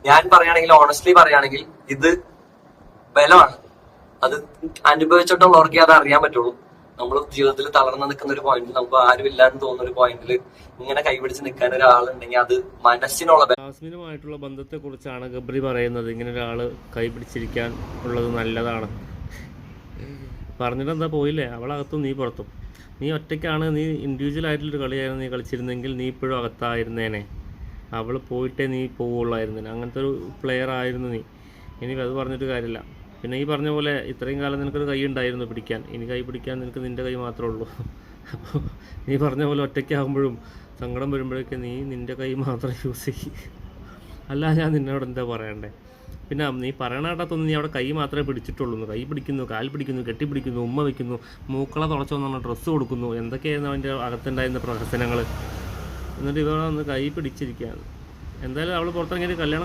ഞാൻ പറയുകയാണെങ്കിൽ, ഓണസ്റ്റ്ലി പറയുകയാണെങ്കിൽ ഇത് ബലമാണ്. അത് അനുഭവിച്ചിട്ടുള്ളവർക്ക് അത് അറിയാൻ പറ്റുള്ളൂ. നമ്മൾ ജീവിതത്തിൽ തളർന്നു നിൽക്കുന്ന ഒരു പോയിന്റിൽ, നമുക്ക് ആരും ഇല്ലാന്ന് തോന്നുന്ന ഒരു പോയിന്റിൽ ഇങ്ങനെ കൈപിടിച്ച് നിൽക്കാൻ ഒരാളുണ്ടെങ്കിൽ അത് മനസ്സിനുള്ള ജാസ്മിനുമായിട്ടുള്ള ബന്ധത്തെ കുറിച്ചാണ് ഗബ്രി പറയുന്നത്. ഇങ്ങനെ ഒരാള് കൈപിടിച്ചിരിക്കാൻ ഉള്ളത് നല്ലതാണ്. പറഞ്ഞിട്ട് എന്താ, പോയില്ലേ? അവളകത്തും നീ പുറത്തും. നീ ഒറ്റയ്ക്കാണ്, നീ ഇൻഡിവിജ്വൽ ആയിട്ടുള്ളൊരു കളിയായിരുന്നു നീ കളിച്ചിരുന്നെങ്കിൽ നീ ഇപ്പോഴും അകത്തായിരുന്നേനെ. അവൾ പോയിട്ടേ നീ പോവുള്ളായിരുന്നേനെ. അങ്ങനത്തെ ഒരു പ്ലെയർ ആയിരുന്നു നീ. ഇനി അത് പറഞ്ഞിട്ട് കാര്യമില്ല. പിന്നെ ഈ പറഞ്ഞ പോലെ ഇത്രയും കാലം നിനക്കൊരു കൈ ഉണ്ടായിരുന്നു പിടിക്കാൻ. ഇനി കൈ പിടിക്കാൻ നിനക്ക് നിൻ്റെ കൈ മാത്രമേ ഉള്ളൂ. അപ്പോൾ നീ പറഞ്ഞ പോലെ ഒറ്റയ്ക്കാകുമ്പോഴും സങ്കടം വരുമ്പോഴൊക്കെ നീ നിൻ്റെ കൈ മാത്രം യൂസ് ചെയ്യും. അല്ല, ഞാൻ നിന്നോട് എന്താ പറയണ്ടേ? പിന്നെ നീ പറയണ കേട്ടത്തൊന്നും നീ അവിടെ കൈ മാത്രമേ പിടിച്ചിട്ടുള്ളൂ. കൈ പിടിക്കുന്നു, കാൽ പിടിക്കുന്നു, കെട്ടിപ്പിടിക്കുന്നു, ഉമ്മ വയ്ക്കുന്നു, മൂക്കള തുളച്ചോന്ന് പറഞ്ഞാൽ ഡ്രസ്സ് കൊടുക്കുന്നു. എന്തൊക്കെയായിരുന്നു അവൻ്റെ അകത്തുണ്ടായിരുന്ന പ്രഹസനങ്ങൾ. എന്നിട്ട് ഇവളെ ഒന്ന് കൈ പിടിച്ചിരിക്കുകയാണ്. എന്തായാലും അവൾ പുറത്തിറങ്ങിയിട്ട് കല്യാണം